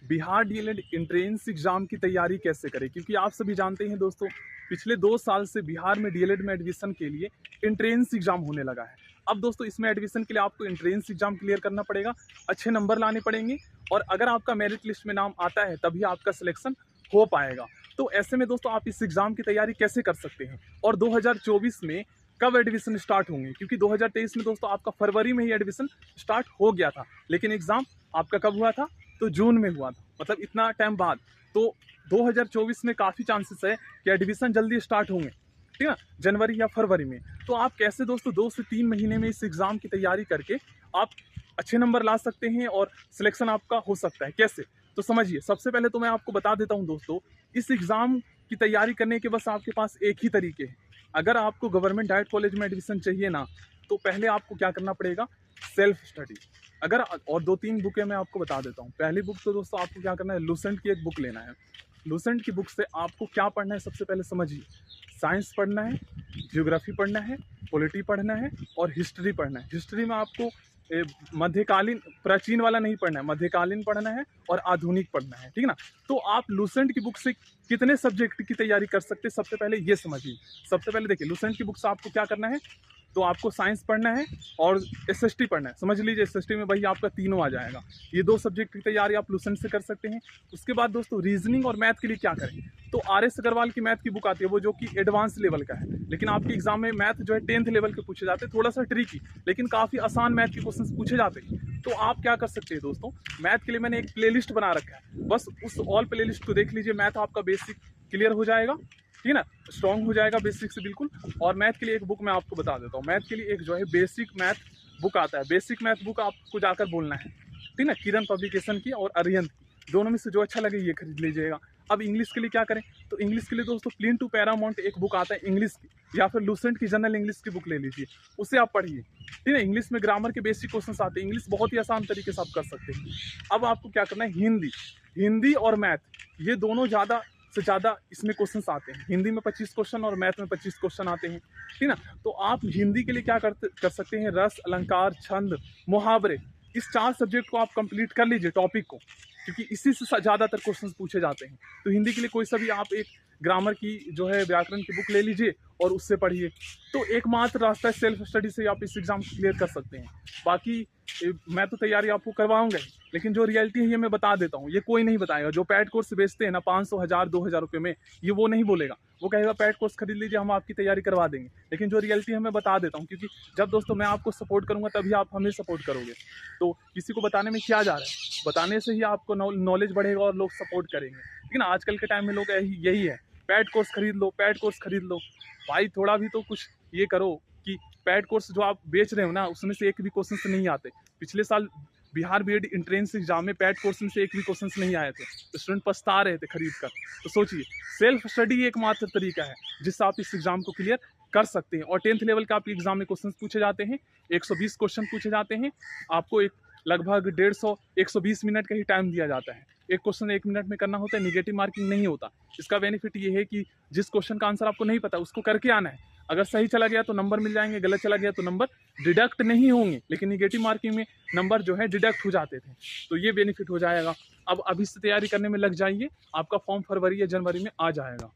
Bihar DElEd entrance exam की तैयारी कैसे करें, क्योंकि आप सभी जानते हैं दोस्तों, पिछले 2 साल से बिहार में डीएलएड में एडमिशन के लिए एंट्रेंस एग्जाम होने लगा है। अब दोस्तों इसमें एडमिशन के लिए आपको एंट्रेंस एग्जाम क्लियर करना पड़ेगा, अच्छे नंबर लाने पड़ेंगे और अगर आपका मेरिट लिस्ट में नाम आता है तभी आपका सिलेक्शन हो पाएगा। तो ऐसे में दोस्तों आप इस एग्जाम की तैयारी कैसे कर सकते हैं और 2024 में कब एडमिशन स्टार्ट होंगे, क्योंकि 2023 में दोस्तों आपका फरवरी में ही एडमिशन स्टार्ट हो गया था, लेकिन एग्जाम आपका कब हुआ था? तो जून में हुआ था, मतलब इतना टाइम बाद। तो 2024 में काफ़ी चांसेस है कि एडमिशन जल्दी स्टार्ट होंगे, ठीक है ना, जनवरी या फरवरी में। तो आप कैसे दोस्तों 2 से 3 महीने में इस एग्ज़ाम की तैयारी करके आप अच्छे नंबर ला सकते हैं और सिलेक्शन आपका हो सकता है। कैसे? तो समझिए, सबसे पहले तो मैं आपको बता देता हूं दोस्तों, इस एग्ज़ाम की तैयारी करने के बस आपके पास एक ही तरीके है। अगर आपको गवर्नमेंट डाइट कॉलेज में एडमिशन चाहिए ना, तो पहले आपको क्या करना पड़ेगा? Self study. अगर और 2-3 बुकें मैं आपको बता देता हूँ। पहली बुक तो दोस्तों आपको क्या करना है, लूसेंट की एक बुक लेना है। लूसेंट की बुक से आपको क्या पढ़ना है, सबसे पहले समझिए। साइंस पढ़ना है, ज्योग्राफी पढ़ना है, पॉलिटी पढ़ना है और हिस्ट्री पढ़ना है। हिस्ट्री में आपको मध्यकालीन, प्राचीन वाला नहीं पढ़ना है, मध्यकालीन पढ़ना है और आधुनिक पढ़ना है, ठीक है ना। तो आप लूसेंट की बुक से कितने सब्जेक्ट की तैयारी कर सकते हैं, सबसे पहले ये समझिए। सबसे पहले देखिए, लूसेंट की बुक से आपको क्या करना है, तो आपको साइंस पढ़ना है और एसएसटी पढ़ना है। समझ लीजिए, एसएसटी में वही आपका तीनों आ जाएगा। ये 2 सब्जेक्ट की तैयारी आप लूसेंट से कर सकते हैं। उसके बाद दोस्तों रीजनिंग और मैथ के लिए क्या करें, तो आर.एस. अग्रवाल की मैथ की बुक आती है, वो जो कि एडवांस लेवल का है, लेकिन आपके एग्जाम में मैथ जो है 10th लेवल के पूछे जाते हैं, थोड़ा सा ट्रिकी, लेकिन काफ़ी आसान मैथ के क्वेश्चन पूछे जाते हैं। तो आप क्या कर सकते हैं दोस्तों, मैथ के लिए मैंने एक प्लेलिस्ट बना रखा है, बस उस ऑल प्लेलिस्ट को देख लीजिए। मैथ आपका बेसिक क्लियर हो जाएगा, ठीक है ना, स्ट्रॉन्ग हो जाएगा बेसिक से बिल्कुल। और मैथ के लिए एक बुक मैं आपको बता देता हूँ। मैथ के लिए एक जो है बेसिक मैथ बुक आता है, बेसिक मैथ बुक आपको जाकर बोलना है, ठीक है ना, किरण पब्लिकेशन की और अरिहंत की, दोनों में से जो अच्छा लगे ये खरीद लीजिएगा। अब इंग्लिश के लिए क्या करें, तो इंग्लिश के लिए दोस्तों प्लेन टू पैरामाउंट एक बुक आता है इंग्लिश की, या फिर लूसेंट की जनरल इंग्लिश की बुक ले लीजिए, उससे आप पढ़िए, ठीक है। इंग्लिश में ग्रामर के बेसिक क्वेश्चन आते हैं, इंग्लिश बहुत ही आसान तरीके से आप कर सकते हैं। अब आपको क्या करना है, हिंदी, हिंदी और मैथ, ये दोनों ज़्यादा से ज़्यादा इसमें क्वेश्चंस आते हैं। हिंदी में 25 क्वेश्चन और मैथ में 25 क्वेश्चन आते हैं, ठीक ना। तो आप हिंदी के लिए क्या कर सकते हैं, रस, अलंकार, छंद, मुहावरे, इस 4 सब्जेक्ट को आप कंप्लीट कर लीजिए, टॉपिक को, क्योंकि इसी से ज़्यादातर क्वेश्चंस पूछे जाते हैं। तो हिंदी के लिए कोई सा भी आप एक ग्रामर की जो है व्याकरण की बुक ले लीजिए और उससे पढ़िए। तो एकमात्र रास्ता है सेल्फ स्टडी से आप इस एग्ज़ाम को क्लियर कर सकते हैं। बाकी मैं तो तैयारी आपको करवाऊंगा ही, लेकिन जो रियलिटी है ये मैं बता देता हूँ, ये कोई नहीं बताएगा। जो पैड कोर्स बेचते हैं ना 500, 1000, 2000 रुपये में, ये वो नहीं बोलेगा, वो कहेगा पैड कोर्स खरीद लीजिए, हम आपकी तैयारी करवा देंगे। लेकिन जो रियलिटी है मैं बता देता हूँ, क्योंकि जब दोस्तों मैं आपको सपोर्ट करूँगा तभी आप हमें सपोर्ट करोगे। तो किसी को बताने में क्या जा रहा है, बताने से ही आपको नॉलेज बढ़ेगा और लोग सपोर्ट करेंगे, ठीक है ना। आजकल के टाइम में लोग यही है, पैड कोर्स खरीद लो, पैड कोर्स खरीद लो। भाई थोड़ा भी तो कुछ ये करो कि पैड कोर्स जो आप बेच रहे हो ना, उसमें से एक भी क्वेश्चन नहीं आते। पिछले साल बिहार बीएड एंट्रेंस एग्जाम में पैड कोर्स में से एक भी क्वेश्चन नहीं आए थे, तो स्टूडेंट पछता रहे थे खरीद कर। तो सोचिए, सेल्फ स्टडी एकमात्र तरीका है जिससे आप इस एग्जाम को क्लियर कर सकते हैं। और 10th लेवल का आपके एग्जाम में क्वेश्चन पूछे जाते हैं, 120 क्वेश्चन पूछे जाते हैं। आपको एक लगभग 150 120 मिनट का ही टाइम दिया जाता है। एक क्वेश्चन 1 मिनट में करना होता है, निगेटिव मार्किंग नहीं होता। इसका बेनिफिट ये है कि जिस क्वेश्चन का आंसर आपको नहीं पता उसको करके आना है, अगर सही चला गया तो नंबर मिल जाएंगे, गलत चला गया तो नंबर डिडक्ट नहीं होंगे। लेकिन निगेटिव मार्किंग में नंबर जो है डिडक्ट हो जाते थे, तो ये बेनिफिट हो जाएगा। अब अभी से तैयारी करने में लग जाइए, आपका फॉर्म फरवरी या जनवरी में आ जाएगा।